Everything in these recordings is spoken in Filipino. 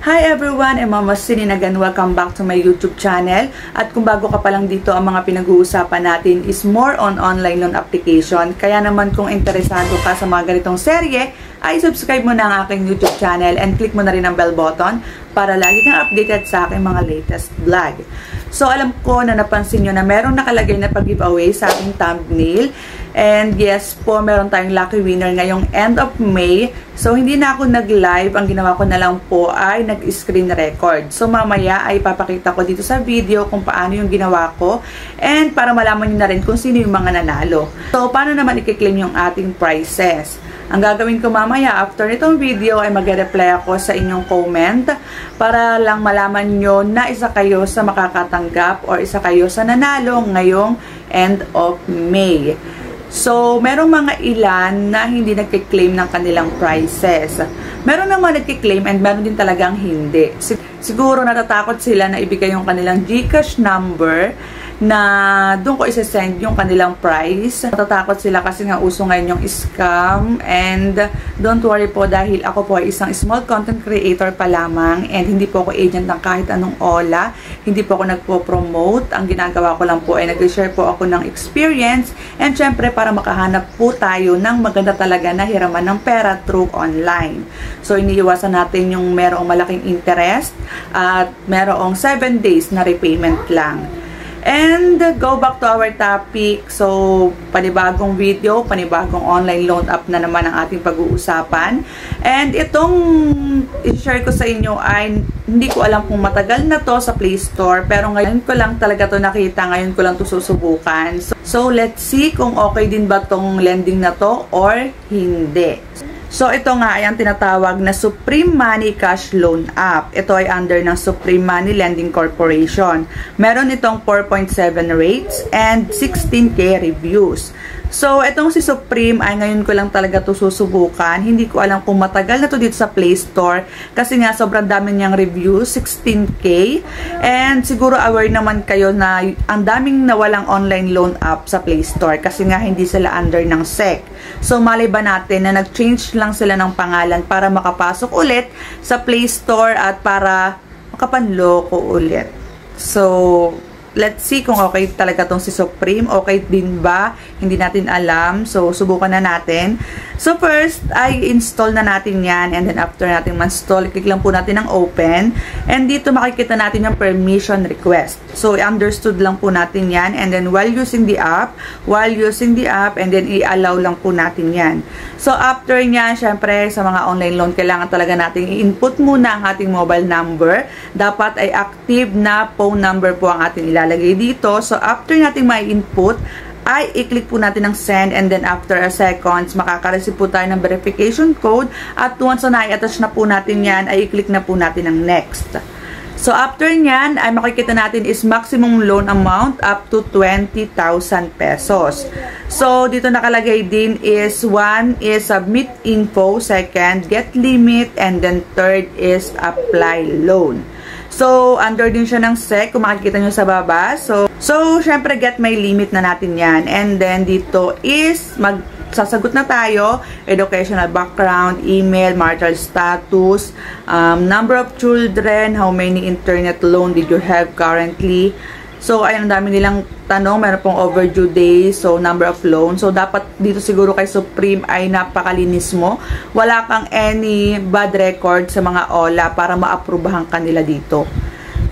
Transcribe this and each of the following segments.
Hi everyone, I'm Mama Sin and again, welcome back to my YouTube channel. At kung bago ka pa lang dito, ang mga pinag-uusapan natin is more on online loan application. Kaya naman kung interesado ka sa mga ganitong serye, ay subscribe mo na ang aking YouTube channel and click mo na rin ang bell button para lagi kang updated sa aking mga latest vlog. So alam ko na napansin nyo na merong nakalagay na pag-giveaway sa aking thumbnail. And yes po, meron tayong lucky winner ngayong end of May. So hindi na ako nag-live, ang ginawa ko na lang po ay nag-screen record. So mamaya ay papakita ko dito sa video kung paano yung ginawa ko. And para malaman nyo na rin kung sino yung mga nanalo. So paano naman i-claim yung ating prizes? Ang gagawin ko mamaya after nitong video ay mag-reply ako sa inyong comment para lang malaman nyo na isa kayo sa makakatanggap or isa kayo sa nanalo ngayong end of May. So, merong mga ilan na hindi nagkiklaim ng kanilang prizes. Meron naman nagkiklaim and meron din talagang hindi. Siguro natatakot sila na ibigay yung kanilang GCash number na doon ko isa-send yung kanilang prize. Natatakot sila kasi nga uso ngayon yung scam. And don't worry po dahil ako po ay isang small content creator pa lamang and hindi po ako agent ng kahit anong OLA. Hindi po ako nagpo-promote. Ang ginagawa ko lang po ay nag-share po ako ng experience and syempre para makahanap po tayo ng maganda talaga na hiraman ng pera through online. So iniiwasan natin yung merong malaking interest at merong 7 days na repayment lang. And go back to our topic. So, panibagong video, panibagong online loan app na naman ang ating pag-uusapan. And itong i-share ko sa inyo ay hindi ko alam kung matagal na to sa Play Store. Pero ngayon ko lang talaga to nakita. Ngayon ko lang to susubukan. So let's see kung okay din ba tong lending na to or hindi. So, ito nga ay ang tinatawag na Supreme Money Cash Loan App. Ito ay under ng Supreme Money Lending Corporation. Meron itong 4.7 rates and 16K reviews. So, itong si Supreme ay ngayon ko lang talaga to susubukan. Hindi ko alam kung matagal na to dito sa Play Store. Kasi nga, sobrang dami niyang reviews, 16K. And siguro aware naman kayo na ang daming nawalang online loan app sa Play Store. Kasi nga, hindi sila under ng SEC. So, malay ba natin na nag-change lang sila ng pangalan para makapasok ulit sa Play Store at para makapanloko ulit. So, let's see kung okay talaga tong si Supreme. Okay din ba? Hindi natin alam. So, subukan na natin. So, first, ay install na natin yan. And then, after natin ma-install, click lang po natin ang open. And dito, makikita natin yung permission request. So, understood lang po natin yan. And then, while using the app, and then, i-allow lang po natin yan. So, after nyan, syempre, sa mga online loan, kailangan talaga natin i-input muna ang ating mobile number. Dapat ay active na phone number po ang ating ilalagay dito. So, after natin ma-input, ay i-click po natin ang send and then after a seconds, makaka-receive po tayo ng verification code at once na i-attach na po natin yan, ay i-click na po natin ang next. So, after nyan, ay makikita natin is maximum loan amount up to 20,000 pesos. So, dito nakalagay din is 1 is submit info, second, get limit, and then third is apply loan. So, under din siya ng SEC, kung makikita nyo sa baba. So syempre, get my limit na natin yan. And then, dito is, sasagot na tayo, educational background, email, marital status, number of children, how many internet loan did you have currently. So, ayun, ang dami nilang tanong. Meron pong overdue days. So, number of loans. So, dapat dito siguro kay Supreme ay napakalinis mo. Wala kang any bad record sa mga OLA para maaprubahan kanila dito.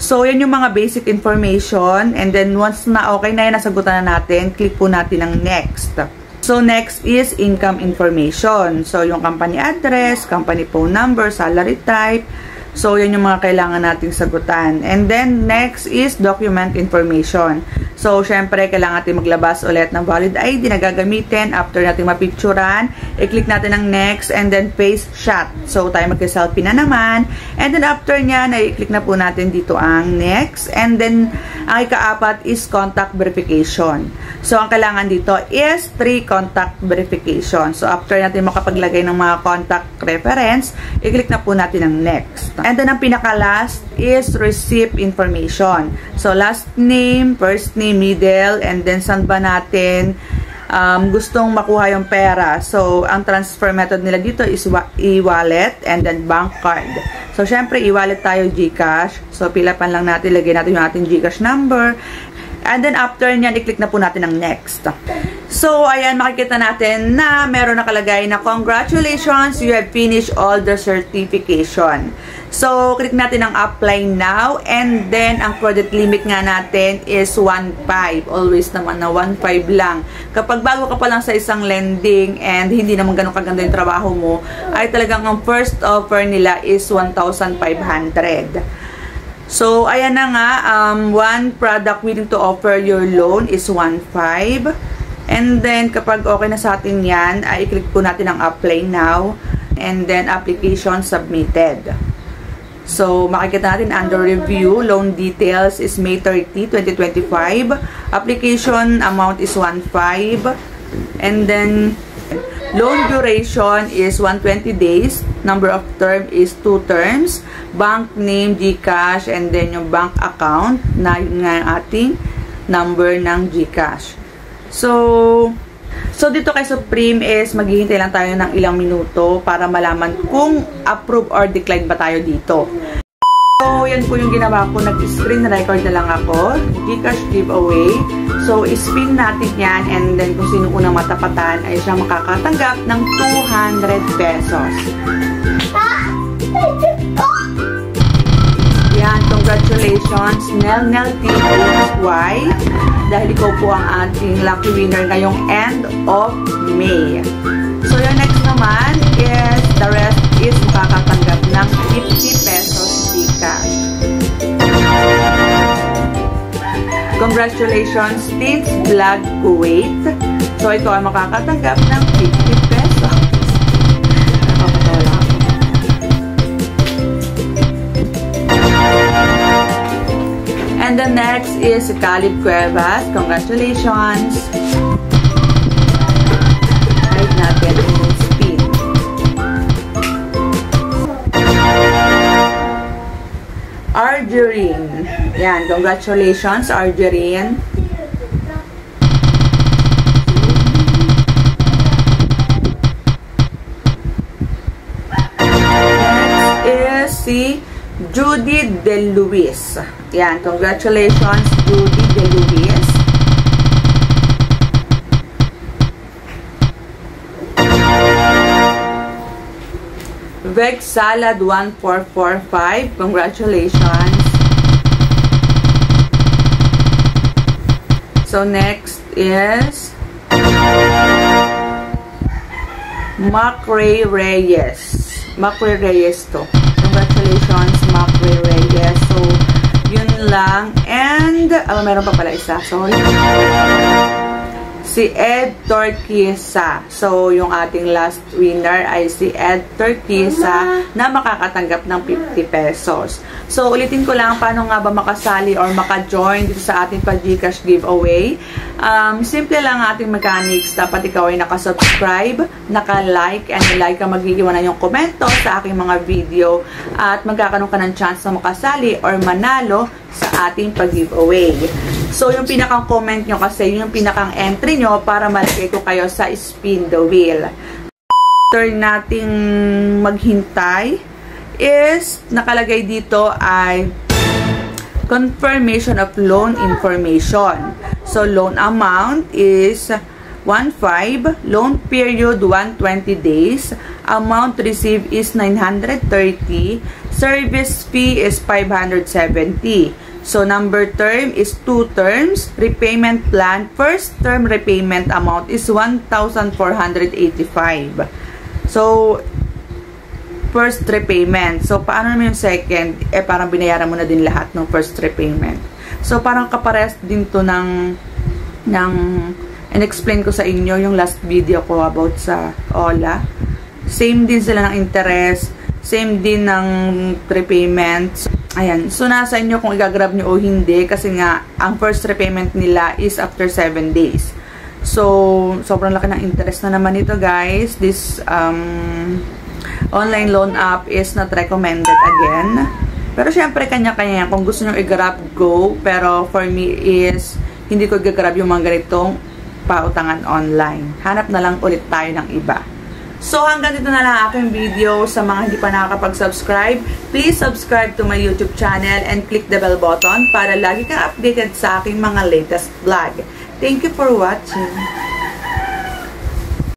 So, yan yung mga basic information. And then, once na okay na yan, nasagutan na natin, click po natin ang next. So, next is income information. So, yung company address, company phone number, salary type. So, yan yung mga kailangan nating sagutan. And then, next is document information. So, syempre, kailangan natin maglabas ulit ng valid ID na gagamitin. After natin mapicturan, i-click natin ang next and then face shot. So, tayo mag-selfie na naman. And then, after nyan, i-click na po natin dito ang next. And then, ang ika-apat is contact verification. So, ang kailangan dito is 3 contact verification. So, after natin makapaglagay ng mga contact reference, i-click na po natin ang next. And then, ang pinaka-last is receipt information. So, last name, first name, middle, and then saan ba natin gustong makuha yung pera. So, ang transfer method nila dito is e-wallet and then bank card. So, syempre, i-wallet tayo GCash. So, pilapan lang natin, lagyan natin yung ating GCash number. And then, after nyan, i-click na po natin ang next. So, ayan, makikita natin na meron nakalagay na congratulations, you have finished all the certification. So, click natin ang apply now. And then, ang credit limit nga natin is 1.5. Always naman na 1.5 lang. Kapag bago ka pa lang sa isang lending and hindi naman ganun kaganda yung trabaho mo, ay talagang ang first offer nila is 1,500. So, ayan na nga, one product willing to offer your loan is 1.5. And then, kapag okay na sa atin yan, ay i-click po natin ang apply now. And then, application submitted. So, makikita natin under review, loan details is May 30, 2025. Application amount is 1.5. And then, loan duration is 120 days. Number of term is 2 terms. Bank name, GCash, and then yung bank account na yung ating number ng GCash. So dito kay Supreme is maghihintay lang tayo ng ilang minuto para malaman kung approve or decline ba tayo dito. So, yan po yung ginawa ko. Nag-screen record na lang ako. GCash giveaway. So, spin natin yan and then kung sino unang matapatan ay siya makakatanggap ng 200 pesos. Yan, congratulations, Nel T.Y. Dahil ikaw po ang ating lucky winner ngayong end of May. So, yung next naman is the rest is makakatanggap ng 50 pesos GCash. Congratulations, Teens Vlog Kuwait. So, ito ay makakatanggap ng 50 pesos. And the next is Calib Cuevas. Congratulations. Hide natin yung spin. Argerine. Yan. Congratulations, Argerine. Next is si Judy De Luis. Yan, congratulations, Judy De Luis. Veg Salad 1445. Congratulations. So next is Macray Reyes. Macray Reyes to. Congratulations, Macray Reyes. So, yun lang. And, meron pa pala isa. Sorry. Si Ed Turquesa. So, yung ating last winner ay si Ed Turquesa na makakatanggap ng 50 pesos. So, ulitin ko lang paano nga ba makasali or maka-join dito sa ating pa-GCash giveaway. Simple lang ating mechanics. Dapat ikaw ay nakasubscribe, naka-like, and like ka mag-iiwanan yung komento sa aking mga video at magkakaroon ka ng chance na makasali or manalo sa ating pag-giveaway. So, yung pinakang comment nyo kasi yung pinakang entry nyo para malagay ko kayo sa spin the wheel. After nating maghintay is nakalagay dito ay confirmation of loan information. So, loan amount is 1.5, loan period 120 days, amount received is 930, service fee is 570. So, number term is 2 terms. Repayment plan, first term repayment amount is 1,485. So, first repayment. So, paano naman yung second? Parang binayaran mo na din lahat ng first repayment. So, parang kapares din to ng in-explain ko sa inyo yung last video ko about sa OLA. Same din sila ng interest. Same din ng repayment. Ayan. So, nasa inyo kung i-grab nyo o hindi. Kasi nga, ang first repayment nila is after 7 days. So, sobrang laki ng interest na naman ito, guys. This online loan app is not recommended again. Pero, syempre, kanya-kanya. Kung gusto nyo i-grab, go. Pero, for me is, hindi ko i-grab yung mga ganitong pautangan online. Hanap na lang ulit tayo ng iba. So hanggang dito na lang aking video. Sa mga hindi pa nakakapag-subscribe, please subscribe to my YouTube channel and click the bell button para lagi kang updated sa aking mga latest vlog. Thank you for watching.